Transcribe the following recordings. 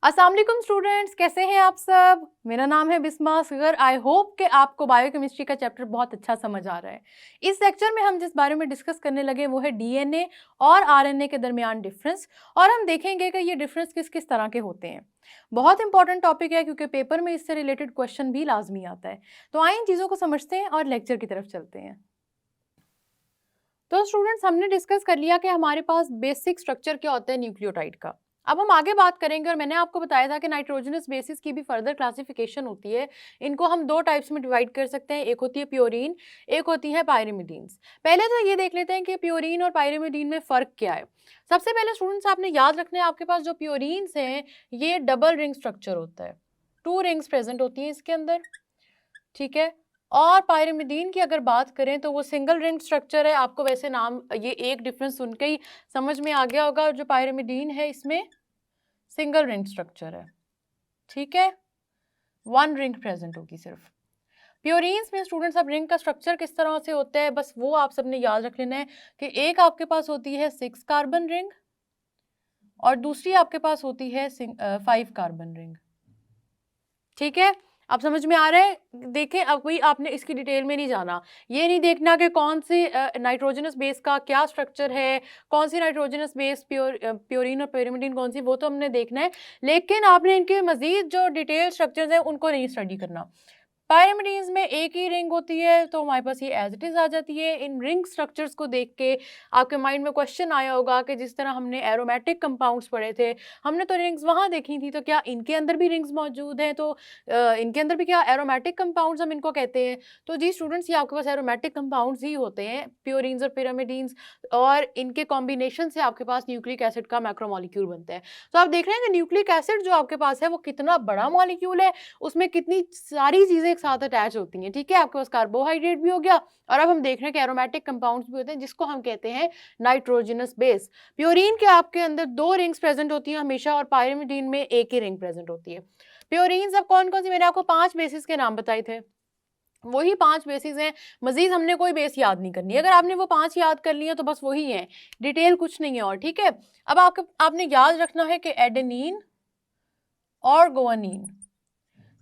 अस्सलाम वालेकुम स्टूडेंट्स, कैसे हैं आप सब। मेरा नाम है बिस्मा असगर। आई होप कि आपको बायोकेमिस्ट्री का चैप्टर बहुत अच्छा समझ आ रहा है। इस लेक्चर में हम जिस बारे में डिस्कस करने लगे वो है डीएनए और आरएनए के दरमियान डिफरेंस, और हम देखेंगे कि ये डिफरेंस किस किस तरह के होते हैं। बहुत इंपॉर्टेंट टॉपिक है क्योंकि पेपर में इससे रिलेटेड क्वेश्चन भी लाजमी आता है। तो आइए इन चीज़ों को समझते हैं और लेक्चर की तरफ चलते हैं। तो स्टूडेंट्स, हमने डिस्कस कर लिया कि हमारे पास बेसिक स्ट्रक्चर क्या होता है न्यूक्लियोटाइड का। अब हम आगे बात करेंगे, और मैंने आपको बताया था कि नाइट्रोजनस बेसिस की भी फर्दर क्लासिफिकेशन होती है। इनको हम दो टाइप्स में डिवाइड कर सकते हैं, एक होती है प्योरीन, एक होती है पायरिमिडीन्स। पहले तो ये देख लेते हैं कि प्योरीन और पायरिमिडीन में फ़र्क क्या है। सबसे पहले स्टूडेंट्स, आपने याद रखना है आपके पास जो प्योरीन्स हैं ये डबल रिंग स्ट्रक्चर होता है, 2 रिंग्स प्रेजेंट होती हैं इसके अंदर, ठीक है। और पायरिमिडीन की अगर बात करें तो वो सिंगल रिंग स्ट्रक्चर है। आपको वैसे नाम ये एक डिफरेंस सुन के ही समझ में आ गया होगा, जो पायरिमिडीन है इसमें सिंगल रिंग स्ट्रक्चर है, ठीक है, 1 रिंग प्रेजेंट होगी सिर्फ। प्योरीन्स में स्टूडेंट्स अब रिंग का स्ट्रक्चर किस तरह से होता है, बस वो आप सबने याद रख लेना है कि एक आपके पास होती है 6 कार्बन रिंग और दूसरी आपके पास होती है 5 कार्बन रिंग, ठीक है। अब समझ में आ रहा है। देखें, अब कोई आपने इसकी डिटेल में नहीं जाना, ये नहीं देखना कि कौन सी नाइट्रोजनस बेस का क्या स्ट्रक्चर है, कौन सी नाइट्रोजनस बेस प्योरीन और pyrimidine कौन सी, वो तो हमने देखना है। लेकिन आपने इनके मजीद जो डिटेल स्ट्रक्चर्स हैं उनको नहीं स्टडी करना। पायरिमिडीन्स में एक ही रिंग होती है तो हमारे पास ये एज इट इज़ आ जाती है। इन रिंग स्ट्रक्चर्स को देख के आपके माइंड में क्वेश्चन आया होगा कि जिस तरह हमने एरोमेटिक कंपाउंड्स पढ़े थे, हमने तो रिंग्स वहाँ देखी थी, तो क्या इनके अंदर भी रिंग्स मौजूद हैं, तो इनके अंदर भी क्या एरोमेटिक कंपाउंड्स हम इनको कहते हैं। तो जी स्टूडेंट्स, ये आपके पास एरोमेटिक कंपाउंड्स ही होते हैं, प्योरीन्स और पिरामिडीन्स, और इनके कॉम्बिनेशन से आपके पास न्यूक्लिक एसिड का मैक्रोमोलिक्यूल बनता है। तो आप देख रहे हैं कि न्यूक्लिक एसिड जो आपके पास है वो कितना बड़ा मॉलिक्यूल है, उसमें कितनी सारी चीज़ें एक साथ अटैच होती हैं, ठीक है। आपके पास कार्बोहाइड्रेट भी हो गया, और अब हम देख रहे हैं कि एरोमेटिक कंपाउंड्स भी होते हैं जिसको हम कहते हैं नाइट्रोजनस बेस। प्योरीन के आपके अंदर 2 रिंग्स प्रेजेंट होती हैं हमेशा, और पायरिमिडीन में एक ही रिंग प्रेजेंट होती है। प्योरीन्स अब कौन कौन सी, मैंने आपको 5 बेसिस के नाम बताए थे, वही 5 बेसिस हैं। मजीद हमने कोई बेस याद नहीं करनी, अगर आपने वो 5 याद कर लिए तो बस वही है, डिटेल कुछ नहीं है और, ठीक है। अब आपने याद रखना है कि एडेनिन और गुआनिन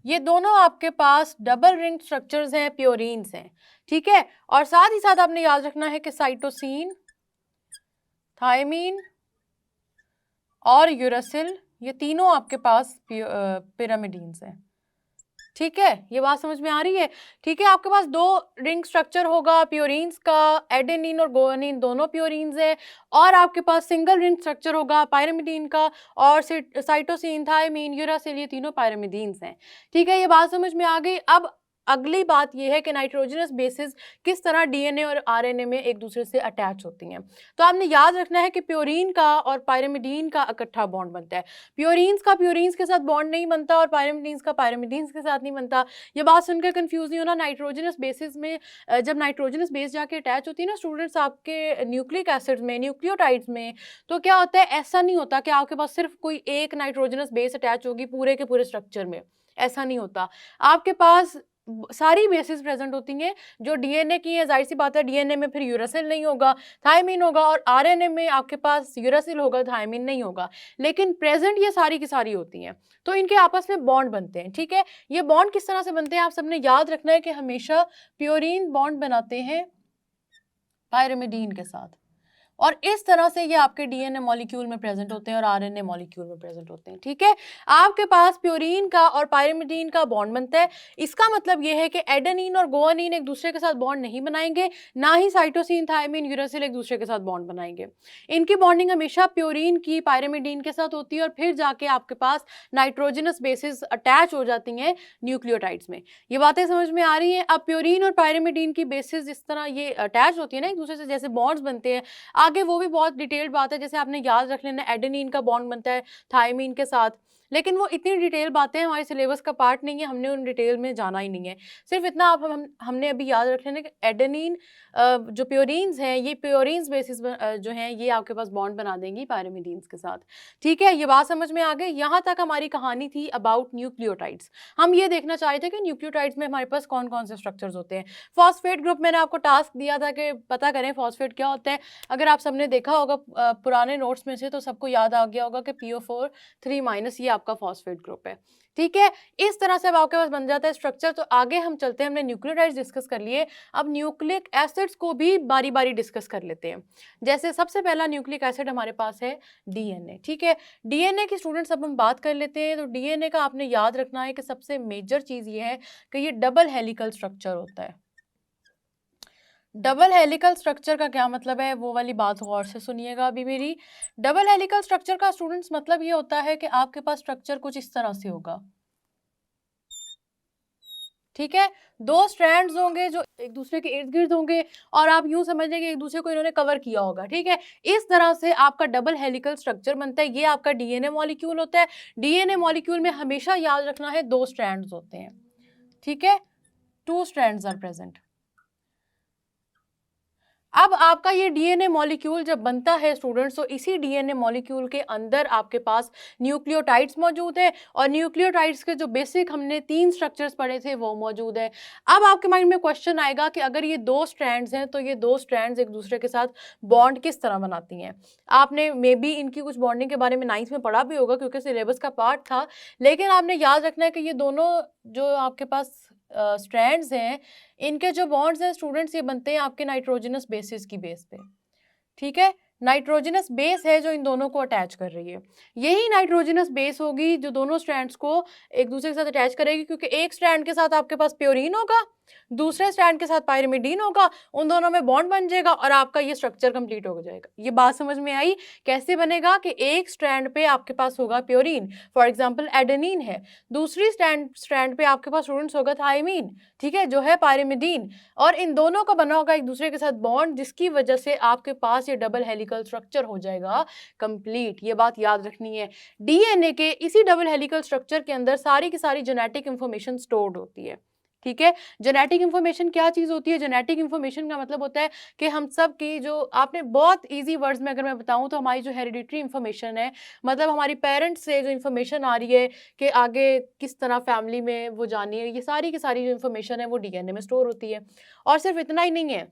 ये दोनों आपके पास डबल रिंग स्ट्रक्चर्स हैं, प्योरीन्स हैं, ठीक है। और साथ ही साथ आपने याद रखना है कि साइटोसिन, थायमीन और यूरासिल ये तीनों आपके पास पिरामिडीन्स हैं, ठीक है। ये बात समझ में आ रही है, ठीक है। आपके पास 2 रिंग स्ट्रक्चर होगा प्योरीन्स का, एडेनिन और गुआनिन दोनों प्योरीन्स है, और आपके पास सिंगल रिंग स्ट्रक्चर होगा पायरिमिडीन का, और साइटोसिन, थायमीन, यूरासिल ये तीनों पायरिमिडीन्स हैं, ठीक है। ये बात समझ में आ गई। अब अगली बात यह है कि नाइट्रोजनस बेसिस किस तरह डीएनए और आरएनए में एक दूसरे से अटैच होती हैं। तो आपने याद रखना है कि प्योरीन का और पायरिमिडीन का इकट्ठा बॉन्ड बनता है। प्योरीन्स का प्योरीन्स के साथ बॉन्ड नहीं बनता और पायरिमिडीन्स का पायरिमिडीन्स के साथ नहीं बनता। ये बात सुनकर कंफ्यूज नहीं होना। नाइट्रोजनस बेसिस में जब नाइट्रोजनस बेस जाके अटैच होती है ना स्टूडेंट्स आपके न्यूक्लिक एसिड्स में, न्यूक्लियोटाइड्स में, तो क्या होता है, ऐसा नहीं होता कि आपके पास सिर्फ कोई एक नाइट्रोजनस बेस अटैच होगी पूरे के पूरे स्ट्रक्चर में, ऐसा नहीं होता। आपके पास सारी बेसिस प्रेजेंट होती हैं जो डीएनए की है। जाहिर सी बात है डीएनए में फिर यूरासिल नहीं होगा, थायमीन होगा, और आरएनए में आपके पास यूरासिल होगा, थायमीन नहीं होगा, लेकिन प्रेजेंट ये सारी की सारी होती हैं। तो इनके आपस में बॉन्ड बनते हैं, ठीक है। ये बॉन्ड किस तरह से बनते हैं आप सबने याद रखना है कि हमेशा प्योरीन बॉन्ड बनाते हैं पायरिमिडीन के साथ, और इस तरह से ये आपके डीएनए मॉलिक्यूल में प्रेजेंट होते हैं और आरएनए मॉलिक्यूल में प्रेजेंट होते हैं, ठीक है। आपके पास प्योरीन का और पायरिमिडीन का बॉन्ड बनता है। इसका मतलब ये है कि एडेनिन और गुआनिन एक दूसरे के साथ बॉन्ड नहीं बनाएंगे, ना ही साइटोसिन, थायमीन, यूरासिल एक दूसरे के साथ बॉन्ड बनाएंगे। इनकी बॉन्डिंग हमेशा प्योरीन की पायरिमिडीन के साथ होती है, और फिर जाके आपके पास नाइट्रोजनस बेसिस अटैच हो जाती हैं न्यूक्लियोटाइड्स में। ये बातें समझ में आ रही हैं। अब प्योरीन और पायरिमिडीन की बेसिस जिस तरह ये अटैच होती है ना एक दूसरे से, जैसे बॉन्ड्स बनते हैं, आगे वो भी बहुत डिटेल्ड बात है। जैसे आपने याद रख लेना एडेनिन का बॉन्ड बनता है थायमीन के साथ, लेकिन वो इतनी डिटेल बातें हमारे सिलेबस का पार्ट नहीं है, हमने उन डिटेल में जाना ही नहीं है। सिर्फ इतना आप हमने अभी याद रख लेना कि एडेनिन जो प्योरीन्स हैं ये प्योरीन्स बेसिस जो हैं ये आपके पास बॉन्ड बना देंगी पायरिमिडीन्स के साथ, ठीक है। ये बात समझ में आ गई। यहाँ तक हमारी कहानी थी अबाउट न्यूक्लियोटाइड्स। हम ये देखना चाहते थे कि न्यूक्लियोटाइड्स में हमारे पास कौन कौन से स्ट्रक्चर्स होते हैं। फॉस्फेट ग्रुप मैंने आपको टास्क दिया था कि पता करें फॉस्फेट क्या होता है। अगर आप सबने देखा होगा पुराने नोट्स में से तो सबको याद आ गया होगा कि PO4 3- ये आपका फॉस्फेट ग्रुप है। ठीक है, इस तरह से अब आपके पास बन जाता है स्ट्रक्चर। तो आगे हम चलते हैं, हमने न्यूक्लियोटाइड्स डिस्कस कर लिए, अब न्यूक्लिक एसिड्स को भी बारी बारी डिस्कस कर लेते हैं। जैसे सबसे पहला न्यूक्लिक एसिड हमारे पास है डीएनए। ठीक है, डीएनए की स्टूडेंट्स अब हम बात कर लेते हैं। तो डीएनए का आपने याद रखना है कि सबसे मेजर चीज ये है कि ये डबल हेलिकल स्ट्रक्चर होता है। डबल हेलिकल स्ट्रक्चर का क्या मतलब है, वो वाली बात गौर से सुनिएगा अभी मेरी। डबल हेलिकल स्ट्रक्चर का स्टूडेंट्स मतलब ये होता है कि आपके पास स्ट्रक्चर कुछ इस तरह से होगा। ठीक है, दो स्ट्रैंड्स होंगे जो एक दूसरे के इर्द गिर्द होंगे और आप यूं समझ लें कि एक दूसरे को इन्होंने कवर किया होगा। ठीक है, इस तरह से आपका डबल हेलिकल स्ट्रक्चर बनता है। ये आपका डीएनए मॉलिक्यूल होता है। डीएनए मॉलिक्यूल में हमेशा याद रखना है दो स्ट्रैंड्स होते हैं। ठीक है, टू स्ट्रैंड्स आर प्रेजेंट। अब आपका ये डीएनए मॉलिक्यूल जब बनता है स्टूडेंट्स, तो इसी डीएनए मॉलिक्यूल के अंदर आपके पास न्यूक्लियोटाइड्स मौजूद है और न्यूक्लियोटाइड्स के जो बेसिक हमने 3 स्ट्रक्चर्स पढ़े थे वो मौजूद है। अब आपके माइंड में क्वेश्चन आएगा कि अगर ये दो स्ट्रैंड्स हैं तो ये दो स्ट्रैंड्स एक दूसरे के साथ बॉन्ड किस तरह बनाती हैं। आपने मे बी इनकी कुछ बॉन्डिंग के बारे में 9th में पढ़ा भी होगा क्योंकि सिलेबस का पार्ट था, लेकिन आपने याद रखना है कि ये दोनों जो आपके पास स्ट्रैंड्स हैं, इनके जो बॉन्ड्स हैं स्टूडेंट्स, ये बनते हैं आपके नाइट्रोजनस बेसिस की बेस पे। ठीक है, नाइट्रोजनस बेस है जो इन दोनों को अटैच कर रही है। यही नाइट्रोजनस बेस होगी जो दोनों स्ट्रैंड्स को एक दूसरे के साथ अटैच करेगी, क्योंकि एक स्ट्रैंड के साथ आपके पास प्योरीन होगा, दूसरे स्ट्रैंड के साथ पायरिमिडीन होगा, उन दोनों में बॉन्ड बन जाएगा और आपका ये स्ट्रक्चर कंप्लीट हो जाएगा। ये बात समझ में आई कैसे बनेगा कि एक स्ट्रैंड पे आपके पास होगा प्योरीन, फॉर एग्जांपल एडेनिन है, दूसरी स्ट्रैंड पे आपके पास स्टूडेंट्स होगा थायमीन, ठीक है, जो है पायरिमिडीन, और इन दोनों का बना होगा एक दूसरे के साथ बॉन्ड, जिसकी वजह से आपके पास ये डबल हेलिकल स्ट्रक्चर हो जाएगा कंप्लीट। ये बात याद रखनी है। डीएनए के इसी डबल हेलिकल स्ट्रक्चर के अंदर सारी की सारी जेनेटिक इंफॉर्मेशन स्टोर्ड होती है। ठीक है, जेनेटिक इंफॉर्मेशन क्या चीज होती है? जेनेटिक इंफॉर्मेशन का मतलब होता है कि हम सब की जो, आपने बहुत इजी वर्ड्स में अगर मैं बताऊं तो हमारी जो हेरिडिटरी इंफॉर्मेशन है, मतलब हमारी पेरेंट्स से जो इंफॉर्मेशन आ रही है कि आगे किस तरह फैमिली में वो जानी है, ये सारी की सारी जो इंफॉर्मेशन है वो डीएनए में स्टोर होती है। और सिर्फ इतना ही नहीं है,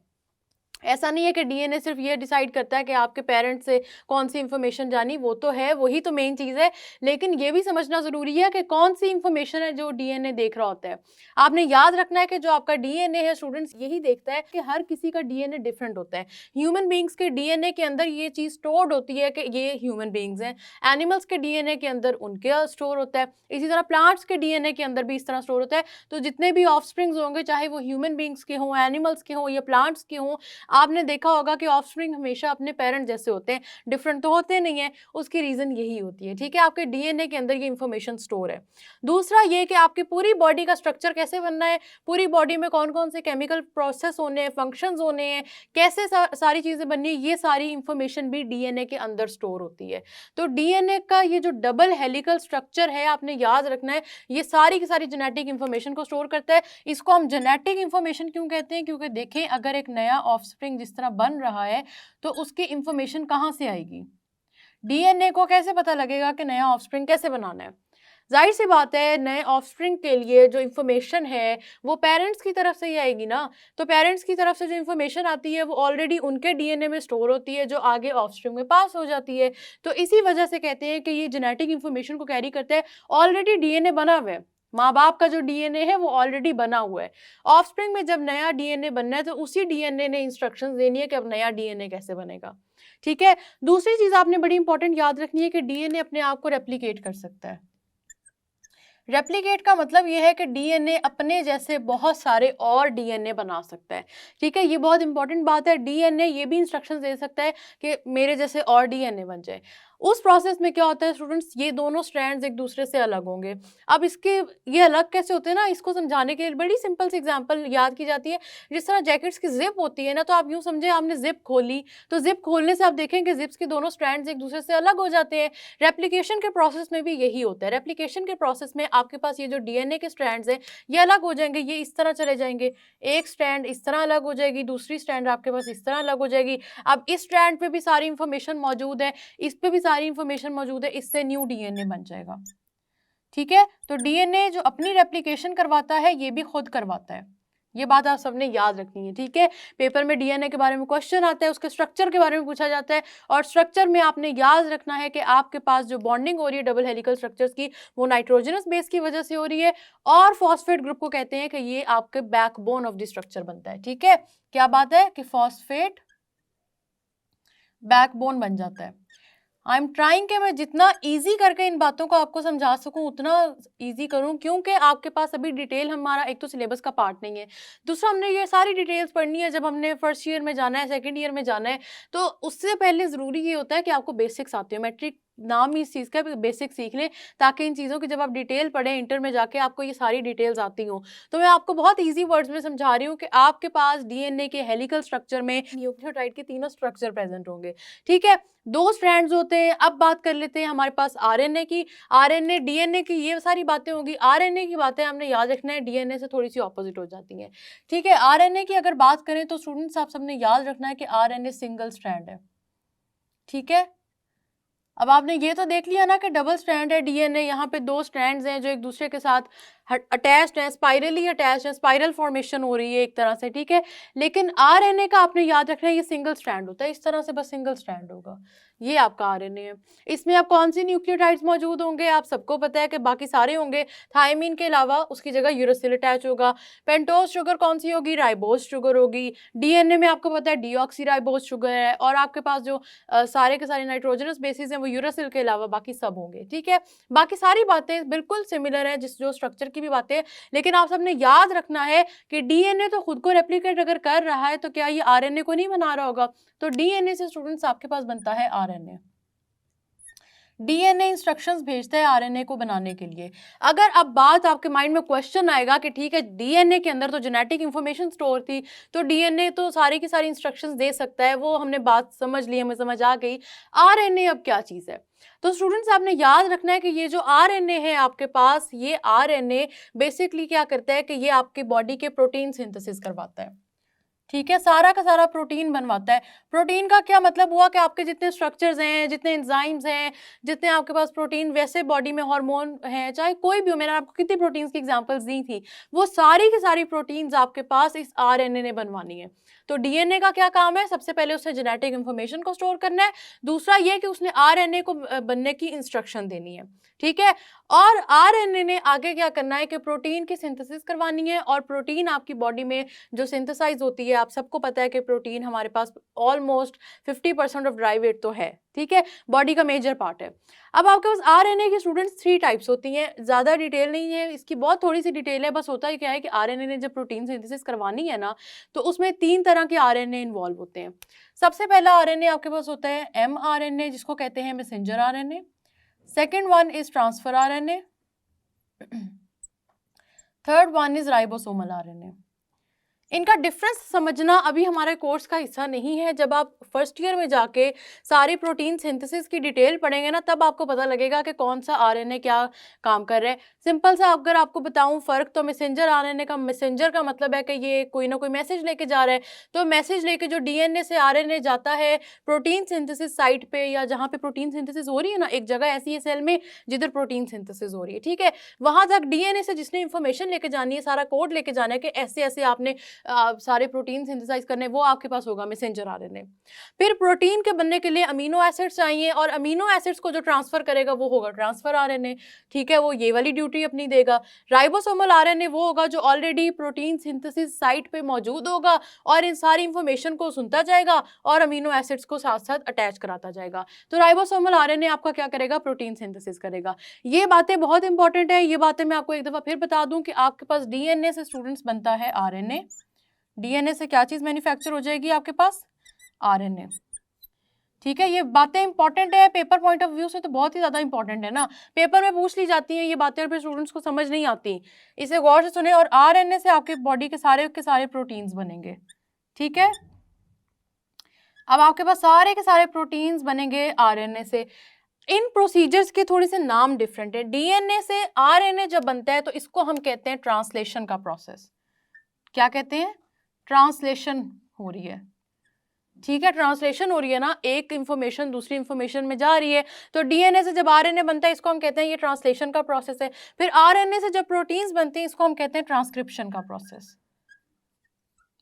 ऐसा नहीं है कि डीएनए सिर्फ ये डिसाइड करता है कि आपके पेरेंट्स से कौन सी इंफॉर्मेशन जानी, वो तो है, वही तो मेन चीज़ है, लेकिन ये भी समझना ज़रूरी है कि कौन सी इंफॉर्मेशन है जो डीएनए देख रहा होता है। आपने याद रखना है कि जो आपका डीएनए है स्टूडेंट्स, यही देखता है कि हर किसी का डीएनए डिफरेंट होता है। ह्यूमन बींग्स के डीएनए के अंदर ये चीज़ स्टोर्ड होती है कि ये ह्यूमन बींग्स हैं, एनिमल्स के डीएनए के अंदर उनके स्टोर होता है, इसी तरह प्लांट्स के डीएनए के अंदर भी इस तरह स्टोर होता है। तो जितने भी ऑफस्प्रिंग्स होंगे, चाहे वो ह्यूमन बींग्स के हों, एनिमल्स के हों या प्लांट्स के हों, आपने देखा होगा कि ऑफस्प्रिंग हमेशा अपने पेरेंट जैसे होते हैं, डिफरेंट तो होते नहीं है। उसकी रीजन यही होती है। ठीक है, आपके डीएनए के अंदर ये इंफॉर्मेशन स्टोर है। दूसरा ये कि आपकी पूरी बॉडी का स्ट्रक्चर कैसे बनना है, पूरी बॉडी में कौन कौन से केमिकल प्रोसेस होने हैं, फंक्शंस होने हैं, कैसे सारी चीजें बननी है, ये सारी इंफॉर्मेशन भी डीएनए के अंदर स्टोर होती है। तो डीएनए का ये जो डबल हेलिकल स्ट्रक्चर है, आपने याद रखना है, ये सारी की सारी जेनेटिक इंफॉर्मेशन को स्टोर करता है। इसको हम जेनेटिक इंफॉर्मेशन क्यों कहते हैं? क्योंकि देखें, अगर एक नया ऑफस्प्रिंग जिस तरह बन रहा है तो उसकी इंफॉर्मेशन कहाँ से आएगी? डीएनए को कैसे पता लगेगा कि नया ऑफस्प्रिंग कैसे बनाना है? जाहिर सी बात है, नए ऑफस्प्रिंग के लिए जो इन्फॉर्मेशन है वो पेरेंट्स की तरफ से ही आएगी ना। तो पेरेंट्स की तरफ से जो इन्फॉर्मेशन आती है वो ऑलरेडी उनके डीएनए में स्टोर होती है, जो आगे ऑफस्प्रिंग में पास हो जाती है। तो इसी वजह से कहते हैं कि ये जेनेटिक इन्फॉर्मेशन को कैरी करता है। ऑलरेडी डीएनए बना हुआ है, माँ बाप का जो डीएनए है वो ऑलरेडी बना हुआ है। ऑफस्प्रिंग में जब नया डीएनए बनना है तो उसी डीएनए ने इंस्ट्रक्शंस देनी है कि अब नया डीएनए कैसे बनेगा। ठीक है, दूसरी चीज आपने बड़ी इंपॉर्टेंट याद रखनी है कि डीएनए अपने आप को रेप्लिकेट कर सकता है। रेप्लिकेट का मतलब ये है कि डीएनए अपने जैसे बहुत सारे और डीएनए बना सकता है। ठीक है, ये बहुत इंपॉर्टेंट बात है। डीएनए ये भी इंस्ट्रक्शंस दे सकता है कि मेरे जैसे और डीएनए बन जाए। उस प्रोसेस में क्या होता है स्टूडेंट्स, ये दोनों स्ट्रैंड्स एक दूसरे से अलग होंगे। अब इसके ये अलग कैसे होते हैं ना, इसको समझाने के लिए बड़ी सिंपल सी एग्जांपल याद की जाती है। जिस तरह जैकेट्स की जिप होती है ना, तो आप यूँ समझे आपने जिप खोली, तो जिप खोलने से आप देखें कि जिप्स के दोनों स्ट्रैंड्स एक दूसरे से अलग हो जाते हैं। रेप्लिकेशन के प्रोसेस में भी यही होता है। रेप्लिकेशन के प्रोसेस में आपके पास ये जो डीएनए के स्ट्रैंड्स हैं ये अलग हो जाएंगे, ये इस तरह चले जाएंगे। एक स्ट्रैंड इस तरह अलग हो जाएगी, दूसरी स्ट्रैंड आपके पास इस तरह अलग हो जाएगी। अब इस स्ट्रैंड पे भी सारी इंफॉर्मेशन मौजूद है, इस पे भी सारी इंफॉर्मेशन मौजूद है, इससे न्यू डीएनए बन जाएगा। ठीक है, तो डीएनए जो अपनी रेप्लिकेशन करवाता है ये भी खुद करवाता है। ये बात आप सबने याद रखनी है, ठीक है। पेपर में डीएनए के बारे में क्वेश्चन आता है, उसके स्ट्रक्चर के बारे में पूछा जाता है, और स्ट्रक्चर में आपने याद रखना है कि आपके पास जो बॉन्डिंग हो रही है डबल हेलिकल स्ट्रक्चर्स की, वो नाइट्रोजनस बेस की वजह से हो रही है, और फॉस्फेट ग्रुप को कहते हैं कि ये आपके बैकबोन ऑफ द स्ट्रक्चर बनता है, ठीक है। क्या बात है कि फॉस्फेट बैकबोन बन जाता है। आई एम ट्राइंग कि मैं जितना इजी करके इन बातों को आपको समझा सकूं उतना इजी करूं, क्योंकि आपके पास अभी डिटेल हमारा एक तो सिलेबस का पार्ट नहीं है, दूसरा हमने ये सारी डिटेल्स पढ़नी है जब हमने फर्स्ट ईयर में जाना है, सेकंड ईयर में जाना है, तो उससे पहले ज़रूरी ये होता है कि आपको बेसिक्स आते हो। मैट्रिक नाम ही इस चीज़ का बेसिक सीख लें, ताकि इन चीज़ों की जब आप डिटेल पढ़ें इंटर में जाके आपको ये सारी डिटेल्स आती हों। तो मैं आपको बहुत ईजी वर्ड्स में समझा रही हूँ कि आपके पास डीएनए के हेलिकल स्ट्रक्चर में न्यूक्लियोटाइड के तीनों स्ट्रक्चर प्रेजेंट होंगे, ठीक है। 2 स्ट्रैंड्स होते हैं। अब बात कर लेते हैं हमारे पास आरएनए की, आरएनए डीएनए की, ये सारी बातें होगी। आरएनए की बातें हमने याद रखना है, डीएनए से थोड़ी सी ऑपोजिट हो जाती हैं, ठीक है। आरएनए की अगर बात करें तो स्टूडेंट्स आप सबने याद रखना है कि आरएनए सिंगल स्ट्रैंड है, ठीक है। अब आपने ये तो देख लिया ना कि डबल स्ट्रैंड है डीएनए, यहाँ पे 2 स्ट्रैंड्स हैं जो एक दूसरे के साथ अटैच्ड है, स्पाइरली अटैच्ड है, स्पाइरल फॉर्मेशन हो रही है एक तरह से, ठीक है। लेकिन आरएनए का आपने याद रखना है ये सिंगल स्ट्रैंड होता है, इस तरह से बस सिंगल स्ट्रैंड होगा, ये आपका आरएनए है। इसमें आप कौन सी न्यूक्लियोटाइड्स मौजूद होंगे, आप सबको पता है कि बाकी सारे होंगे, थायमीन के अलावा उसकी जगह यूरासिल अटैच होगा। पेंटोज शुगर कौन सी होगी, राइबोज शुगर होगी। डीएनए में आपको पता है डीऑक्सी शुगर है, और आपके पास जो सारे के सारे नाइट्रोजनस बेसिस हैं वो यूरासिल के अलावा बाकी सब होंगे, ठीक है। बाकी सारी बातें बिल्कुल सिमिलर है, जिस जो स्ट्रक्चर की भी बातें, लेकिन आप सबने याद रखना है कि डीएनए तो खुद को रेप्लिकेट अगर कर रहा है तो क्या ये आरएनए को नहीं बना रहा होगा। तो डीएनए से स्टूडेंट्स आपके पास बनता है आरएनए। डीएनए इंस्ट्रक्शंस भेजता है आरएनए को बनाने के लिए। अगर अब बात आपके माइंड में क्वेश्चन आएगा कि ठीक है डीएनए के अंदर तो जेनेटिक इंफॉर्मेशन स्टोर थी, तो डीएनए तो सारी की सारी इंस्ट्रक्शंस दे सकता है, वो हमने बात समझ ली, हमें समझ आ गई। आरएनए अब क्या चीज़ है? तो स्टूडेंट्स आपने याद रखना है कि ये जो आरएनए है आपके पास, ये आरएनए बेसिकली क्या करता है कि ये आपकी बॉडी के प्रोटीन सिंथेसिस करवाता है, ठीक है। सारा का सारा प्रोटीन बनवाता है। प्रोटीन का क्या मतलब हुआ कि आपके जितने स्ट्रक्चर्स हैं, जितने एंजाइम्स हैं, जितने आपके पास प्रोटीन, वैसे बॉडी में हार्मोन हैं, चाहे कोई भी हो, मैंने आपको कितनी प्रोटीन्स की एग्जांपल्स दी थी, वो सारी की सारी प्रोटीन्स आपके पास इस आरएनए ने बनवानी है। तो डीएनए का क्या काम है? सबसे पहले उसने जेनेटिक इंफॉर्मेशन को स्टोर करना है, दूसरा ये कि उसने आरएनए को बनने की इंस्ट्रक्शन देनी है, ठीक है। और आरएनए ने आगे क्या करना है कि प्रोटीन की सिंथेसिस करवानी है, और प्रोटीन आपकी बॉडी में जो सिंथेसाइज होती है, आप सबको पता है कि प्रोटीन हमारे पास ऑलमोस्ट 50% ऑफ ड्राई वेट तो है, ठीक है, बॉडी का मेजर पार्ट है। अब आपके पास आरएनए की स्टूडेंट्स 3 टाइप्स होती हैं, ज़्यादा डिटेल नहीं है इसकी, बहुत थोड़ी सी डिटेल है, बस होता ही क्या है कि आरएनए ने जब प्रोटीन सिंथेसिस करवानी है ना, तो उसमें 3 तरह के आरएनए इन्वॉल्व होते हैं। सबसे पहला आरएनए आपके पास होता है एमआरएनए, जिसको कहते हैं messenger RNA. Second one is transfer RNA, third one is ribosomal RNA. इनका डिफरेंस समझना अभी हमारे कोर्स का हिस्सा नहीं है। जब आप फर्स्ट ईयर में जाके सारी प्रोटीन सिंथेसिस की डिटेल पढ़ेंगे ना, तब आपको पता लगेगा कि कौन सा आरएनए क्या काम कर रहा है। सिंपल सा अगर आपको बताऊं फ़र्क, तो मैसेंजर आरएनए का, मैसेंजर का मतलब है कि ये कोई ना कोई मैसेज लेके जा रहा है। तो मैसेज लेके जो डीएनए से आरएनए जाता है प्रोटीन सिंथेसिस साइट पे, या जहाँ पे प्रोटीन सिंथेसिस हो रही है ना, एक जगह ऐसी है सेल में जिधर प्रोटीन सिंथेसिस हो रही है, ठीक है, वहाँ तक डीएनए से जिसने इंफॉर्मेशन लेके जानी है, सारा कोड लेके जाना है कि ऐसे ऐसे आपने सारे प्रोटीन सिंथेसाइज करने, वो आपके पास होगा मैसेंजर आरएनए। फिर प्रोटीन के बनने के लिए अमीनो एसिड्स चाहिए, और अमीनो एसिड्स को जो ट्रांसफर करेगा वो होगा ट्रांसफर आरएनए, ठीक है, वो ये वाली ड्यूटी अपनी देगा। राइबोसोमल आरएनए वो होगा जो ऑलरेडी प्रोटीन सिंथेसिस साइट पे मौजूद होगा, और इन सारी इंफॉर्मेशन को सुनता जाएगा और अमीनो एसिड्स को साथ साथ अटैच कराता जाएगा। तो राइबोसोमल आरएनए आपका क्या करेगा? प्रोटीन सिंथेसिस करेगा। ये बातें बहुत इंपॉर्टेंट है, ये बातें मैं आपको एक दफा फिर बता दूं कि आपके पास डीएनए से स्टूडेंट्स बनता है आरएनए। डीएनए से क्या चीज मैन्युफैक्चर हो जाएगी आपके पास? आरएनए, ठीक है। ये बातें इंपॉर्टेंट है, पेपर पॉइंट ऑफ व्यू से तो बहुत ही ज्यादा इंपॉर्टेंट है ना, पेपर में पूछ ली जाती हैं ये बातें और फिर स्टूडेंट्स को समझ नहीं आती, इसे गौर से सुने। और आरएनए से आपके बॉडी के सारे प्रोटीन्स बनेंगे, ठीक है। अब आपके पास सारे के सारे प्रोटीन्स बनेंगे आरएनए से। इन प्रोसीजर्स के थोड़े से नाम डिफरेंट है। डीएनए से आरएनए जब बनता है तो इसको हम कहते हैं ट्रांसलेशन का प्रोसेस। क्या कहते हैं? ट्रांसलेशन हो रही है, ठीक है, ट्रांसलेशन हो रही है ना, एक इंफॉर्मेशन दूसरी इंफॉर्मेशन में जा रही है। तो डीएनए से जब आरएनए बनता है इसको हम कहते हैं ये ट्रांसलेशन का प्रोसेस है। फिर आरएनए से जब प्रोटीन्स बनते हैं इसको हम कहते हैं ट्रांसक्रिप्शन का प्रोसेस,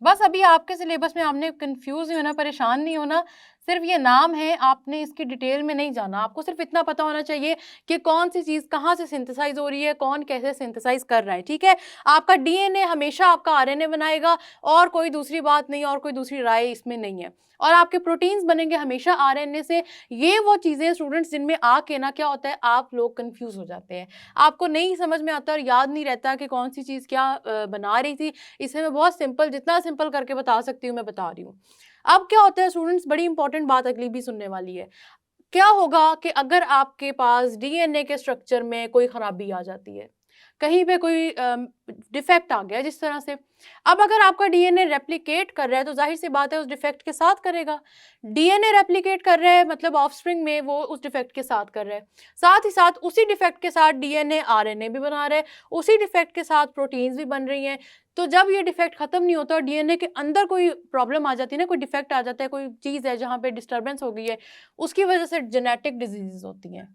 बस अभी आपके सिलेबस में आपने कंफ्यूज नहीं होना, परेशान नहीं होना, सिर्फ ये नाम है, आपने इसकी डिटेल में नहीं जाना। आपको सिर्फ इतना पता होना चाहिए कि कौन सी चीज़ कहाँ से सिंथेसाइज हो रही है, कौन कैसे सिंथेसाइज कर रहा है, ठीक है। आपका डीएनए हमेशा आपका आरएनए बनाएगा, और कोई दूसरी बात नहीं, और कोई दूसरी राय इसमें नहीं है। और आपके प्रोटीन्स बनेंगे हमेशा आरएनए से। ये वो चीज़ें स्टूडेंट्स जिनमें आके ना क्या होता है, आप लोग कंफ्यूज हो जाते हैं, आपको नहीं समझ में आता और याद नहीं रहता कि कौन सी चीज़ क्या बना रही थी। इसे मैं बहुत सिंपल, जितना सिंपल करके बता सकती हूँ मैं बता रही हूँ। अब क्या होता है स्टूडेंट्स, बड़ी इंपॉर्टेंट बात अगली भी सुनने वाली है। क्या होगा कि अगर आपके पास डीएनए के स्ट्रक्चर में कोई खराबी आ जाती है, कहीं पे कोई डिफेक्ट आ गया जिस तरह से, अब अगर आपका डीएनए रेप्लिकेट कर रहा है तो जाहिर सी बात है उस डिफेक्ट के साथ करेगा। डीएनए रेप्लिकेट कर रहा है मतलब ऑफस्प्रिंग में वो उस डिफेक्ट के साथ कर रहा है, साथ ही साथ उसी डिफेक्ट के साथ डीएनए आरएनए भी बना रहा है, उसी डिफेक्ट के साथ प्रोटीन्स भी बन रही हैं। तो जब ये डिफेक्ट खत्म नहीं होता और डीएनए के अंदर कोई प्रॉब्लम आ जाती है ना, कोई डिफेक्ट आ जाता है, कोई चीज़ है जहाँ पे डिस्टर्बेंस हो गई है, उसकी वजह से जेनेटिक डिजीजेस होती हैं।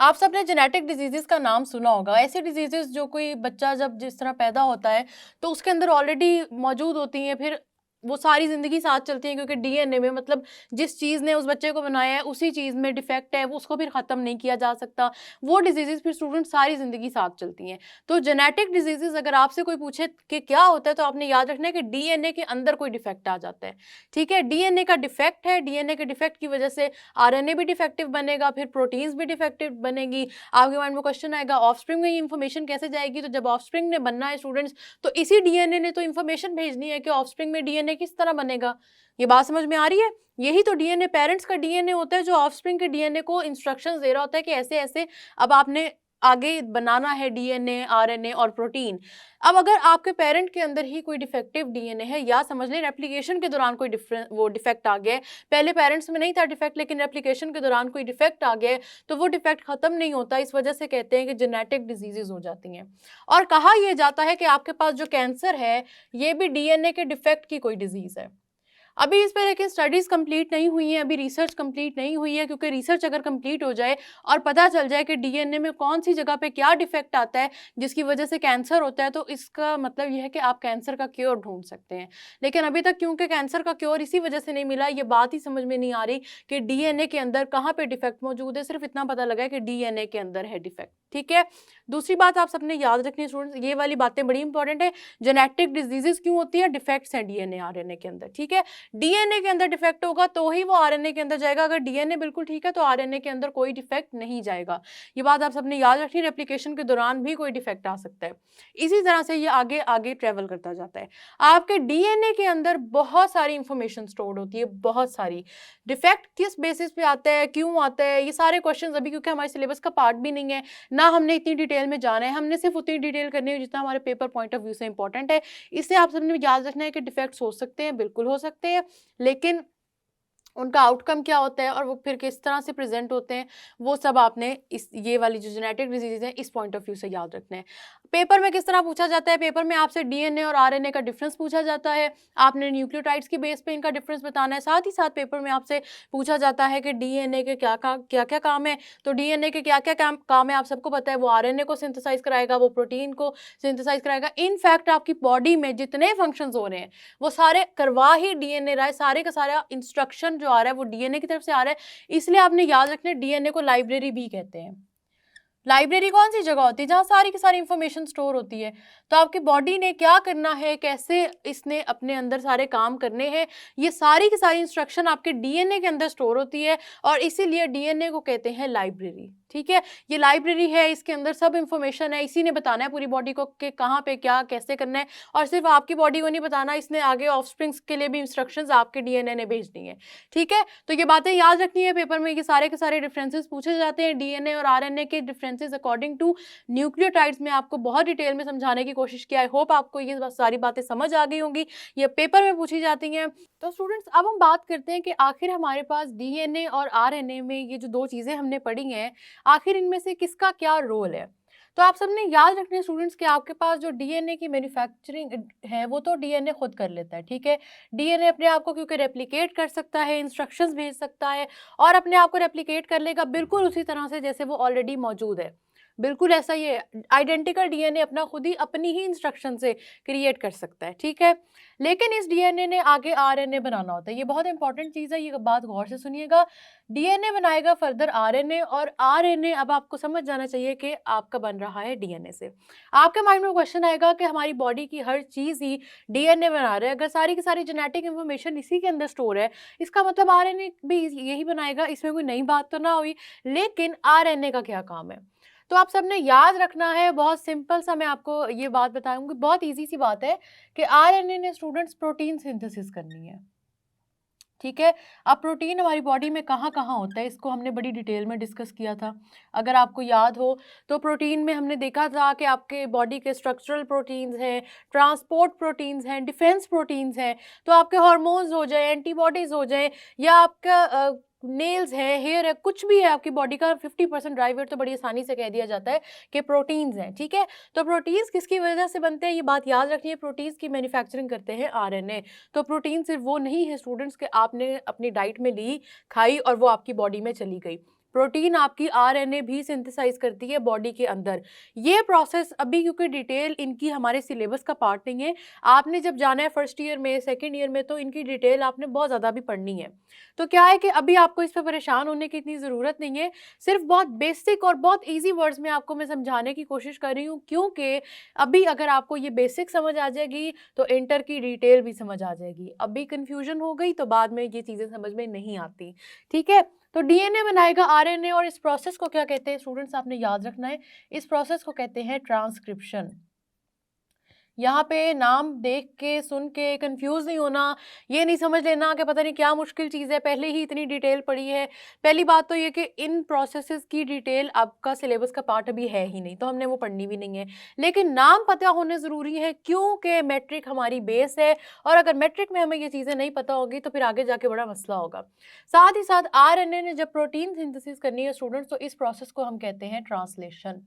आप सबने जेनेटिक डिजीजेस का नाम सुना होगा, ऐसी डिजीजेस जो कोई बच्चा जब जिस तरह पैदा होता है तो उसके अंदर ऑलरेडी मौजूद होती हैं, फिर वो सारी ज़िंदगी साथ चलती हैं, क्योंकि डीएनए में मतलब जिस चीज़ ने उस बच्चे को बनाया है उसी चीज़ में डिफेक्ट है, वो उसको फिर ख़त्म नहीं किया जा सकता। वो डिजीजेस फिर स्टूडेंट सारी ज़िंदगी साथ चलती हैं। तो जेनेटिक डिजीजेस अगर आपसे कोई पूछे कि क्या होता है, तो आपने याद रखना है कि डीएनए के अंदर कोई डिफेक्ट आ जाता है, ठीक है। डीएनए का डिफेक्ट है, डीएनए के डिफेक्ट की वजह से आरएनए भी डिफेक्टिव बनेगा, फिर प्रोटीन्स भी डिफेक्टिव बनेगी। आपके माइंड में क्वेश्चन आएगा ऑफस्प्रिंग में ये इन्फॉर्मेशन कैसे जाएगी, तो जब ऑफस्प्रिंग ने बनना है स्टूडेंट्स, तो इसी डीएनए ने तो इन्फॉर्मेशन भेजनी है कि ऑफस्प्रिंग में डीएनए किस तरह बनेगा। ये बात समझ में आ रही है? यही तो डीएनए, पेरेंट्स का डीएनए होता है जो ऑफस्प्रिंग के डीएनए को इंस्ट्रक्शंस दे रहा होता है कि ऐसे ऐसे अब आपने आगे बनाना है डीएनए, आरएनए और प्रोटीन। अब अगर आपके पेरेंट के अंदर ही कोई डिफेक्टिव डीएनए है, या समझ लें रेप्लिकेशन के दौरान कोई डिफेक्ट आ गया है, पहले पेरेंट्स में नहीं था डिफेक्ट लेकिन रेप्लिकेशन के दौरान कोई डिफेक्ट आ गया है, तो वो डिफेक्ट खत्म नहीं होता, इस वजह से कहते हैं कि जेनेटिक डिजीजेज हो जाती हैं। और कहा यह जाता है कि आपके पास जो कैंसर है ये भी डीएनए के डिफेक्ट की कोई डिजीज है। अभी इस पे लेकिन स्टडीज़ कंप्लीट नहीं हुई हैं, अभी रिसर्च कंप्लीट नहीं हुई है, क्योंकि रिसर्च अगर कंप्लीट हो जाए और पता चल जाए कि डीएनए में कौन सी जगह पे क्या डिफेक्ट आता है जिसकी वजह से कैंसर होता है, तो इसका मतलब यह है कि आप कैंसर का क्योर ढूंढ सकते हैं। लेकिन अभी तक क्योंकि कैंसर का क्योर इसी वजह से नहीं मिला, ये बात ही समझ में नहीं आ रही कि डीएनए के अंदर कहाँ पे डिफेक्ट मौजूद है, सिर्फ इतना पता लगा है कि डीएनए के अंदर है डिफेक्ट, ठीक है। दूसरी बात आप सबने याद रखनी है स्टूडेंट्स, ये वाली बातें बड़ी इंपॉर्टेंट है। जेनेटिक डिजीजेस क्यों होती है? डिफेक्ट्स हैं डीएनए आरएनए के अंदर, ठीक है। डीएनए के अंदर डिफेक्ट होगा तो ही वो आरएनए के अंदर जाएगा, अगर डीएनए बिल्कुल ठीक है तो आरएनए के अंदर कोई डिफेक्ट नहीं जाएगा। ये बात आप सबने याद रखनी, रेप्लिकेशन के दौरान भी कोई डिफेक्ट आ सकता है। इसी तरह से ये आगे आगे ट्रेवल करता जाता है। आपके डीएनए के अंदर बहुत सारी इंफॉर्मेशन स्टोर्ड होती है, बहुत सारी। डिफेक्ट किस बेसिस पे आता है, क्यों आता है, ये सारे क्वेश्चन अभी क्योंकि हमारे सिलेबस का पार्ट भी नहीं है, ना हमने इतनी डिटेल में जाना है, हमने सिर्फ उतनी डिटेल करनी है जितना हमारे पेपर पॉइंट ऑफ व्यू से इंपॉर्टेंट है। इससे आप सबने याद रखना है कि डिफेक्ट्स हो सकते हैं, बिल्कुल हो सकते हैं, लेकिन उनका आउटकम क्या होता है और वो फिर किस तरह से प्रेजेंट होते हैं, वो सब आपने इस ये वाली जो जेनेटिक डिजीज है इस पॉइंट ऑफ व्यू से याद रखना है। पेपर में किस तरह पूछा जाता है, पेपर में आपसे डीएनए और आरएनए का डिफरेंस पूछा जाता है, आपने न्यूक्लियोटाइड्स की बेस पे इनका डिफरेंस बताना है। साथ ही साथ पेपर में आपसे पूछा जाता है कि डीएनए के क्या क्या काम है, तो डीएनए के क्या क्या काम है आप सबको पता है, वो आरएनए को सिंथेसाइज कराएगा, वो प्रोटीन को सिंथेसाइज कराएगा। इनफैक्ट आपकी बॉडी में जितने फंक्शंस हो रहे हैं वो सारे करवा ही डीएनए रहा है, सारे का सारा इंस्ट्रक्शन जो आ रहा है वो डीएनए की तरफ से आ रहा है। इसलिए आपने याद रखना है डीएनए को लाइब्रेरी भी कहते हैं। लाइब्रेरी कौन सी जगह होती है? जहाँ सारी की सारी इंफॉर्मेशन स्टोर होती है। तो आपकी बॉडी ने क्या करना है, कैसे इसने अपने अंदर सारे काम करने हैं, ये सारी की सारी इंस्ट्रक्शन आपके डीएनए के अंदर स्टोर होती है, और इसीलिए डीएनए को कहते हैं लाइब्रेरी, ठीक है। ये लाइब्रेरी है, इसके अंदर सब इंफॉर्मेशन है, इसी ने बताना है पूरी बॉडी को कि कहाँ पे क्या कैसे करना है, और सिर्फ आपकी बॉडी को नहीं बताना, इसने आगे ऑफस्प्रिंग्स के लिए भी इंस्ट्रक्शंस आपके डीएनए ने भेजनी है, ठीक है। तो ये बातें याद रखनी है, पेपर में ये सारे के सारे डिफरेंसेस पूछे जाते हैं, डीएनए और आरएनए के डिफरेंसेस अकॉर्डिंग टू न्यूक्लियोटाइड्स में आपको बहुत डिटेल में समझाने की कोशिश की। आई होप आपको ये सारी बातें समझ आ गई होंगी, ये पेपर में पूछी जाती हैं। तो स्टूडेंट्स अब हम बात करते हैं कि आखिर हमारे पास डीएनए और आरएनए में ये जो दो चीज़ें हमने पढ़ी हैं, आखिर इनमें से किसका क्या रोल है। तो आप सबने याद रखने स्टूडेंट्स कि आपके पास जो डीएनए की मैन्युफैक्चरिंग है वो तो डीएनए खुद कर लेता है, ठीक है। डीएनए अपने आप को क्योंकि रेप्लिकेट कर सकता है, इंस्ट्रक्शंस भेज सकता है, और अपने आप को रेप्लिकेट कर लेगा बिल्कुल उसी तरह से जैसे वो ऑलरेडी मौजूद है, बिल्कुल ऐसा ही है, आइडेंटिकल डीएनए अपना खुद ही अपनी ही इंस्ट्रक्शन से क्रिएट कर सकता है, ठीक है। लेकिन इस डीएनए ने आगे आरएनए बनाना होता है, ये बहुत इंपॉर्टेंट चीज़ है, ये बात गौर से सुनिएगा। डीएनए बनाएगा फर्दर आरएनए, और आरएनए अब आपको समझ जाना चाहिए कि आपका बन रहा है डीएनए से। आपके माइंड में क्वेश्चन आएगा कि हमारी बॉडी की हर चीज़ ही डीएनए बना रहा है, अगर सारी की सारी जेनेटिक इन्फॉर्मेशन इसी के अंदर स्टोर है, इसका मतलब आरएनए भी यही बनाएगा, इसमें कोई नई बात तो ना हुई। लेकिन आरएनए का क्या काम है, तो आप सबने याद रखना है, बहुत सिंपल सा मैं आपको ये बात बताऊंगी, बहुत इजी सी बात है कि आरएनए ने स्टूडेंट्स प्रोटीन सिंथेसिस करनी है, ठीक है। अब प्रोटीन हमारी बॉडी में कहाँ कहाँ होता है, इसको हमने बड़ी डिटेल में डिस्कस किया था, अगर आपको याद हो तो। प्रोटीन में हमने देखा था कि आपके बॉडी के स्ट्रक्चरल प्रोटीन्स हैं, ट्रांसपोर्ट प्रोटीन्स हैं, डिफेंस प्रोटीन्स हैं। तो आपके हार्मोन्स हो जाए, एंटीबॉडीज़ हो जाए, या आपका नेल्स है, हेयर है, कुछ भी है आपकी बॉडी का 50% ड्राई वेट तो बड़ी आसानी से कह दिया जाता है कि प्रोटीन्स हैं, ठीक है। तो प्रोटीन्स किसकी वजह से बनते हैं, ये बात याद रखनी है, प्रोटीन्स की मैन्युफैक्चरिंग करते हैं आरएनए। तो प्रोटीन सिर्फ वो नहीं है स्टूडेंट्स के आपने अपनी डाइट में ली, खाई और वो आपकी बॉडी में चली गई। प्रोटीन आपकी आरएनए भी सिंथेसाइज करती है बॉडी के अंदर। ये प्रोसेस अभी क्योंकि डिटेल इनकी हमारे सिलेबस का पार्ट नहीं है, आपने जब जाना है फर्स्ट ईयर में, सेकेंड ईयर में, तो इनकी डिटेल आपने बहुत ज़्यादा भी पढ़नी है। तो क्या है कि अभी आपको इस पर परेशान होने की इतनी ज़रूरत नहीं है, सिर्फ बहुत बेसिक और बहुत ईजी वर्ड्स में आपको मैं समझाने की कोशिश कर रही हूँ, क्योंकि अभी अगर आपको ये बेसिक समझ आ जाएगी तो इंटर की डिटेल भी समझ आ जाएगी। अभी कन्फ्यूजन हो गई तो बाद में ये चीज़ें समझ में नहीं आती, ठीक है। तो डीएनए बनाएगा आरएनए, और इस प्रोसेस को क्या कहते हैं स्टूडेंट्स, आपने याद रखना है, इस प्रोसेस को कहते हैं ट्रांसक्रिप्शन। यहाँ पे नाम देख के सुन के कंफ्यूज नहीं होना, ये नहीं समझ लेना कि पता नहीं क्या मुश्किल चीज़ है, पहले ही इतनी डिटेल पढ़ी है। पहली बात तो ये कि इन प्रोसेसेस की डिटेल आपका सिलेबस का पार्ट अभी है ही नहीं, तो हमने वो पढ़नी भी नहीं है। लेकिन नाम पता होने ज़रूरी है, क्योंकि मैट्रिक हमारी बेस है, और अगर मैट्रिक में हमें ये चीज़ें नहीं पता होगी तो फिर आगे जाके बड़ा मसला होगा। साथ ही साथ आरएनए ने जब प्रोटीन सिंथेसिस करनी है स्टूडेंट्स, तो इस प्रोसेस को हम कहते हैं ट्रांसलेशन,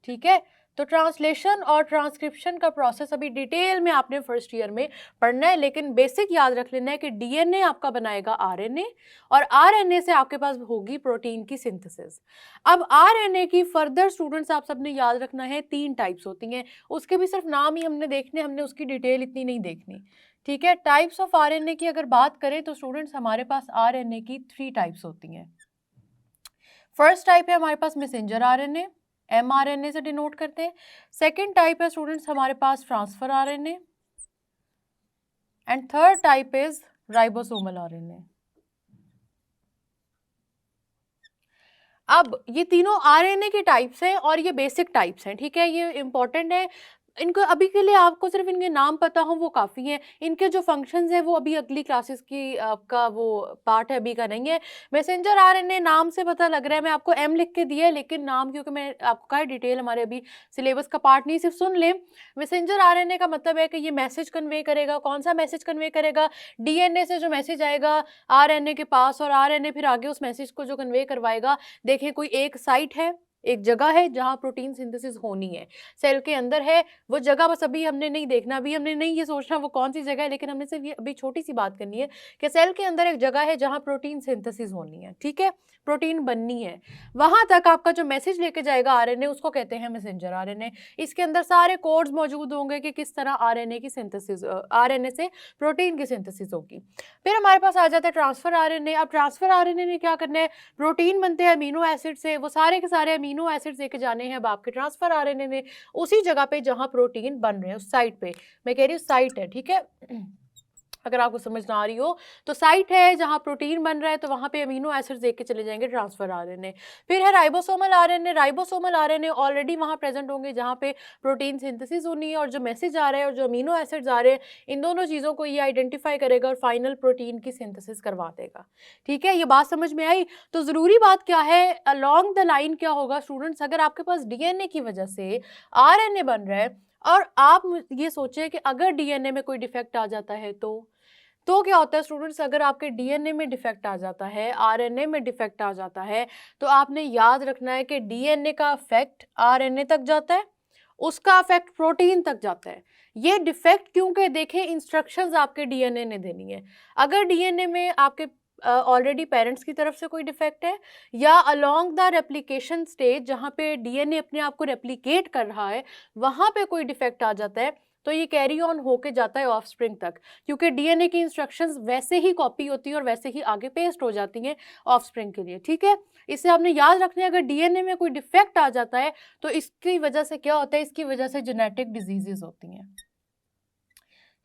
ठीक है। तो ट्रांसलेशन और ट्रांसक्रिप्शन का प्रोसेस अभी डिटेल में आपने फर्स्ट ईयर में पढ़ना है, लेकिन बेसिक याद रख लेना है कि डीएनए आपका बनाएगा आरएनए, और आरएनए से आपके पास होगी प्रोटीन की सिंथेसिस। अब आरएनए की फर्दर स्टूडेंट्स आप सबने याद रखना है 3 टाइप्स होती हैं, उसके भी सिर्फ नाम ही हमने देखने, हमने उसकी डिटेल इतनी नहीं देखनी, ठीक है। टाइप्स ऑफ आरएनए की अगर बात करें तो स्टूडेंट्स हमारे पास आरएनए की 3 टाइप्स होती हैं। फर्स्ट टाइप है हमारे पास मैसेंजर आरएनए, mRNA से डिनोट करते हैं। सेकेंड टाइप है स्टूडेंट्स हमारे पास transfer RNA, and third type is ribosomal RNA. अब ये तीनों आरएनए के टाइप्स हैं और ये बेसिक टाइप्स हैं, ठीक है, ये इंपॉर्टेंट है। इनको अभी के लिए आपको सिर्फ इनके नाम पता हो वो काफ़ी हैं, इनके जो फंक्शंस हैं वो अभी अगली क्लासेस की आपका वो पार्ट है, अभी का नहीं है। मैसेंजर आरएनए नाम से पता लग रहा है, मैं आपको एम लिख के दिया है, लेकिन नाम क्योंकि मैं आपको कहा डिटेल हमारे अभी सिलेबस का पार्ट नहीं, सिर्फ सुन लें। मैसेंजर आरएनए का मतलब है कि ये मैसेज कन्वे करेगा। कौन सा मैसेज कन्वे करेगा, डीएनए से जो मैसेज आएगा आरएनए के पास, और आरएनए फिर आगे उस मैसेज को जो कन्वे करवाएगा। देखिए कोई एक साइट है, एक जगह है जहाँ प्रोटीन सिंथेसिस होनी है, सेल के अंदर है वो जगह, बस अभी हमने नहीं देखना, अभी हमने नहीं ये सोचना वो कौन सी जगह है, लेकिन हमने सिर्फ ये अभी छोटी सी बात करनी है कि सेल के अंदर एक जगह है जहाँ प्रोटीन सिंथेसिस होनी है, ठीक है, प्रोटीन बननी है। वहाँ तक आपका जो मैसेज लेके जाएगा आरएनए, उसको कहते हैं मैसेंजर आरएनए। इसके अंदर सारे कोड्स मौजूद होंगे कि किस तरह आरएनए की सिंथेसिस, आरएनए से प्रोटीन की सिंथेसिस होगी। फिर हमारे पास आ जाता है ट्रांसफर आरएनए। अब ट्रांसफर आरएनए ने क्या करना है, प्रोटीन बनते हैं अमीनो एसिड से, वो सारे के सारे अमीनो एसिड्स लेके जाने हैं अब आपके ट्रांसफर आरएनए ने उसी जगह पे जहां प्रोटीन बन रहे हैं, उस साइट पे। मैं कह रही हूँ साइट है, ठीक है, अगर आपको समझ ना आ रही हो तो साइट है जहां प्रोटीन बन रहा है, तो वहां पे अमीनो एसिड्स देख के चले जाएंगे ट्रांसफर आरएनए। फिर है ribosomal RNA. Ribosomal RNA already वहां प्रेजेंट होंगे जहां पे प्रोटीन सिंथेसिस होनी है, और जो मैसेज आ रहा है और जो अमीनो एसिड्स आ रहे हैं, इन दोनों चीज़ों को ये आइडेंटिफाई करेगा और फाइनल प्रोटीन की सिंथेसिस करवा देगा, ठीक है। ये बात समझ में आई। तो ज़रूरी बात क्या है, अलॉन्ग द लाइन क्या होगा स्टूडेंट्स, अगर आपके पास डीएनए की वजह से आरएनए बन रहा है, और आप ये सोचें कि अगर डीएनए में कोई डिफेक्ट आ जाता है तो क्या होता है स्टूडेंट्स, अगर आपके डीएनए में डिफेक्ट आ जाता है, आरएनए में डिफेक्ट आ जाता है, तो आपने याद रखना है कि डीएनए का इफेक्ट आरएनए तक जाता है, उसका इफेक्ट प्रोटीन तक जाता है। ये डिफेक्ट क्योंकि देखें इंस्ट्रक्शंस आपके डीएनए ने देनी है। अगर डीएनए में आपके ऑलरेडी पेरेंट्स की तरफ से कोई डिफेक्ट है, या अलोंग द रेप्लिकेशन स्टेज जहाँ पे डीएनए अपने आप को रेप्लिकेट कर रहा है वहाँ पे कोई डिफेक्ट आ जाता है, तो ये कैरी ऑन होके जाता है ऑफस्प्रिंग तक, क्योंकि डीएनए की इंस्ट्रक्शंस वैसे ही कॉपी होती हैं और वैसे ही आगे पेस्ट हो जाती हैं ऑफस्प्रिंग के लिए। ठीक है, इससे आपने याद रखना है अगर डीएनए में कोई डिफेक्ट आ जाता है तो इसकी वजह से क्या होता है, इसकी वजह से जेनेटिक डिजीजेस होती हैं।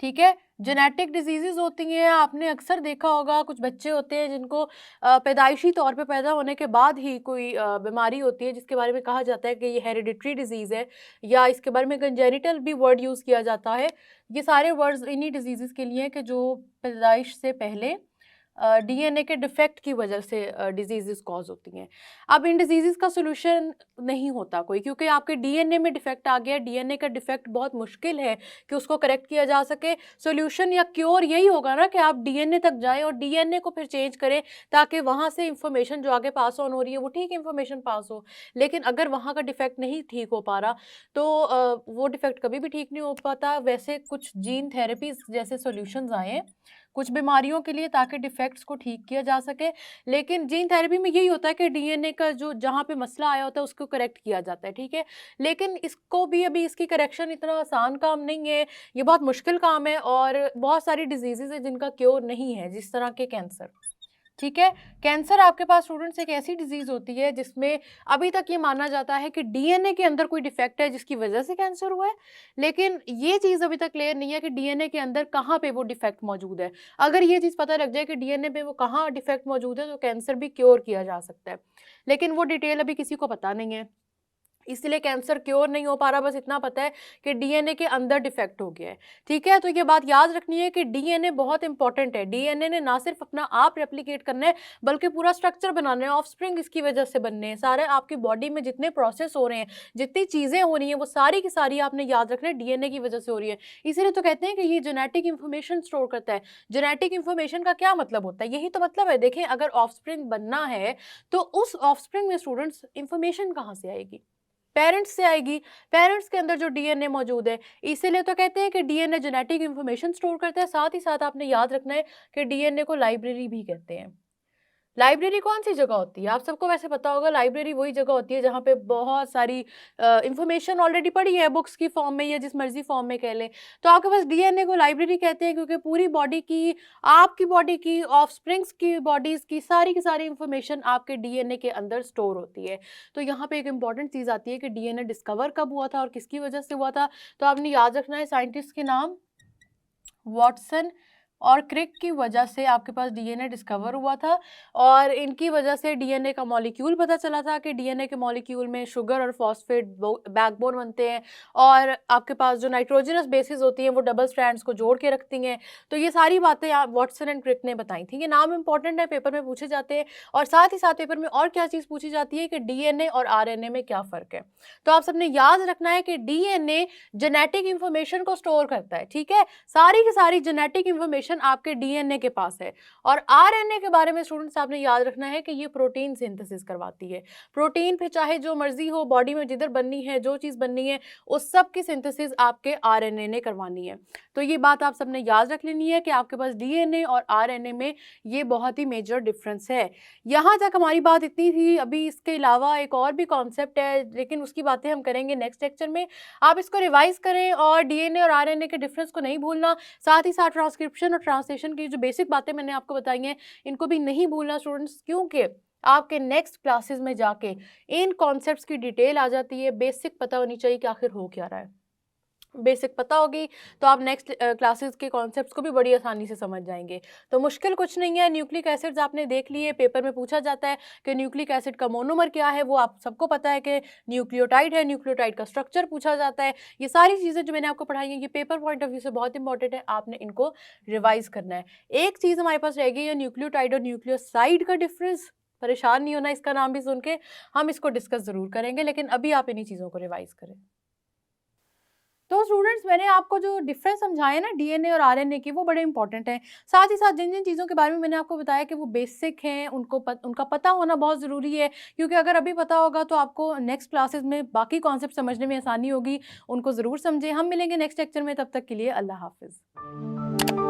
ठीक है, जेनेटिक डिजीजेज होती हैं, आपने अक्सर देखा होगा कुछ बच्चे होते हैं जिनको पैदाइशी तौर पे पैदा होने के बाद ही कोई बीमारी होती है जिसके बारे में कहा जाता है कि ये हेरिडिटरी डिजीज़ है, या इसके बारे में कंजेनिटल भी वर्ड यूज़ किया जाता है। ये सारे वर्ड्स इन्हीं डिजीज़ के लिए हैं कि जो पैदाइश से पहले डीएनए के डिफेक्ट की वजह से डिजीज़ कॉज होती हैं। अब इन डिजीज़ का सोल्यूशन नहीं होता कोई, क्योंकि आपके डीएनए में डिफेक्ट आ गया। डीएनए का डिफेक्ट बहुत मुश्किल है कि उसको करेक्ट किया जा सके। सोल्यूशन या क्योर यही होगा ना कि आप डीएनए तक जाएं और डीएनए को फिर चेंज करें ताकि वहाँ से इंफॉर्मेशन जो आगे पास ऑन हो रही है वो ठीक इंफॉर्मेशन पास हो। लेकिन अगर वहाँ का डिफेक्ट नहीं ठीक हो पा रहा तो वो डिफेक्ट कभी भी ठीक नहीं हो पाता। वैसे कुछ जीन थेरेपीज जैसे सोल्यूशंस आए हैं कुछ बीमारियों के लिए ताकि डिफेक्ट्स को ठीक किया जा सके, लेकिन जीन थेरेपी में यही होता है कि डीएनए का जो जहाँ पे मसला आया होता है उसको करेक्ट किया जाता है। ठीक है, लेकिन इसको भी अभी इसकी करेक्शन इतना आसान काम नहीं है, ये बहुत मुश्किल काम है और बहुत सारी डिजीजेज है जिनका क्योर नहीं है, जिस तरह के कैंसर। ठीक है, कैंसर आपके पास स्टूडेंट्स एक ऐसी डिजीज होती है जिसमें अभी तक ये माना जाता है कि डीएनए के अंदर कोई डिफेक्ट है जिसकी वजह से कैंसर हुआ है, लेकिन ये चीज़ अभी तक क्लियर नहीं है कि डीएनए के अंदर कहाँ पे वो डिफेक्ट मौजूद है। अगर ये चीज़ पता लग जाए कि डीएनए पे वो कहाँ डिफेक्ट मौजूद है तो कैंसर भी क्योर किया जा सकता है, लेकिन वो डिटेल अभी किसी को पता नहीं है, इसलिए कैंसर क्योर नहीं हो पा रहा। बस इतना पता है कि डीएनए के अंदर डिफेक्ट हो गया है। ठीक है, तो ये बात याद रखनी है कि डीएनए बहुत इंपॉर्टेंट है। डीएनए ने ना सिर्फ अपना आप रेप्लिकेट करना है बल्कि पूरा स्ट्रक्चर बनाना है। ऑफस्प्रिंग इसकी वजह से बनने हैं। सारे आपकी बॉडी में जितने प्रोसेस हो रहे हैं, जितनी चीज़ें हो रही हैं, वो सारी की सारी आपने याद रखना है डीएनए की वजह से हो रही है। इसीलिए तो कहते हैं कि ये जेनेटिक इन्फॉर्मेशन स्टोर करता है। जेनेटिक इन्फॉर्मेशन का क्या मतलब होता है? यही तो मतलब है। देखें, अगर ऑफस्प्रिंग बनना है तो उस ऑफस्प्रिंग में स्टूडेंट्स इन्फॉर्मेशन कहाँ से आएगी? पेरेंट्स से आएगी। पेरेंट्स के अंदर जो डीएनए मौजूद है, इसीलिए तो कहते हैं कि डीएनए जेनेटिक इन्फॉर्मेशन स्टोर करता है। साथ ही साथ आपने याद रखना है कि डीएनए को लाइब्रेरी भी कहते हैं। लाइब्रेरी कौन सी जगह होती है? आप सबको वैसे पता होगा, लाइब्रेरी वही जगह होती है जहाँ पे बहुत सारी इंफॉर्मेशन ऑलरेडी पड़ी है बुक्स की फॉर्म में या जिस मर्जी फॉर्म में कह लें। तो आपके पास डीएनए को लाइब्रेरी कहते हैं क्योंकि पूरी बॉडी की, आपकी बॉडी की, ऑफस्प्रिंग्स की बॉडीज़ की सारी इंफॉर्मेशन आपके डीएनए के अंदर स्टोर होती है। तो यहाँ पे एक इंपॉर्टेंट चीज़ आती है कि डीएनए डिस्कवर कब हुआ था और किसकी वजह से हुआ था। तो आपने याद रखना है साइंटिस्ट के नाम वॉटसन और क्रिक की वजह से आपके पास डीएनए डिस्कवर हुआ था, और इनकी वजह से डीएनए का मॉलिक्यूल पता चला था कि डीएनए के मॉलिक्यूल में शुगर और फॉस्फेट बैकबोन बनते हैं, और आपके पास जो नाइट्रोजनस बेसिस होती हैं वो डबल स्ट्रैंड्स को जोड़ के रखती हैं। तो ये सारी बातें आप वॉटसन एंड क्रिक ने बताई थी। ये नाम इंपॉर्टेंट है, पेपर में पूछे जाते हैं। और साथ ही साथ पेपर में और क्या चीज़ पूछी जाती है कि डीएनए और आरएनए में क्या फ़र्क है। तो आप सबने याद रखना है कि डीएनए जेनेटिक इंफॉर्मेशन को स्टोर करता है। ठीक है, सारी की सारी जेनेटिक इंफॉर्मेशन आपके डीएनए के पास है। और आरएनए के बारे में स्टूडेंट्स आपने याद रखना है कि ये प्रोटीन सिंथेसिस करवाती है। प्रोटीन पे चाहे जो मर्जी हो, बॉडी में जिधर बननी है, जो चीज़ बननी है, उस सब की सिंथेसिस आपके आरएनए ने करवानी है। तो ये बात आप सबने याद रख लेनी है कि आपके पास डीएनए और आरएनए में ये बहुत ही मेजर डिफरेंस है। यहाँ तक हमारी बात इतनी थी। अभी इसके अलावा एक और भी कॉन्सेप्ट है, लेकिन उसकी बातें हम करेंगे नेक्स्ट लेक्चर में। आप इसको रिवाइज करें और डीएनए और आरएनए के डिफरेंस को नहीं भूलना। साथ ही साथ ट्रांसक्रिप्शन और ट्रांसलेशन की जो बेसिक बातें मैंने आपको बताई हैं, इनको भी नहीं भूलना स्टूडेंट्स, क्योंकि आपके नेक्स्ट क्लासेस में जाके इन कॉन्सेप्ट्स की डिटेल आ जाती है। बेसिक पता होनी चाहिए कि आखिर हो क्या रहा है। बेसिक पता होगी तो आप नेक्स्ट क्लासेस के कॉन्सेप्ट्स को भी बड़ी आसानी से समझ जाएंगे। तो मुश्किल कुछ नहीं है। न्यूक्लिक एसिड्स आपने देख लिए, पेपर में पूछा जाता है कि न्यूक्लिक एसिड का मोनोमर क्या है, वो आप सबको पता है कि न्यूक्लियोटाइड है। न्यूक्लियोटाइड का स्ट्रक्चर पूछा जाता है। ये सारी चीज़ें जो मैंने आपको पढ़ाई हैं, ये पेपर पॉइंट ऑफ व्यू से बहुत इंपॉर्टेंट है, आपने इनको रिवाइज करना है। एक चीज़ हमारे पास रहेगी, ये न्यूक्लियोटाइड और न्यूक्लियोसाइड का डिफरेंस। परेशान नहीं होना इसका नाम भी सुन के, हम इसको डिस्कस ज़रूर करेंगे, लेकिन अभी आप इन्हीं चीज़ों को रिवाइज करें। तो स्टूडेंट्स, मैंने आपको जो डिफरेंस समझाया ना डीएनए और आरएनए की, वो बड़े इंपॉर्टेंट हैं। साथ ही साथ जिन जिन चीज़ों के बारे में मैंने आपको बताया कि वो बेसिक हैं, उनका पता होना बहुत ज़रूरी है, क्योंकि अगर अभी पता होगा तो आपको नेक्स्ट क्लासेस में बाकी कॉन्सेप्ट समझने में आसानी होगी। उनको ज़रूर समझें। हम मिलेंगे नेक्स्ट लेक्चर में, तब तक के लिए अल्लाह हाफिज़।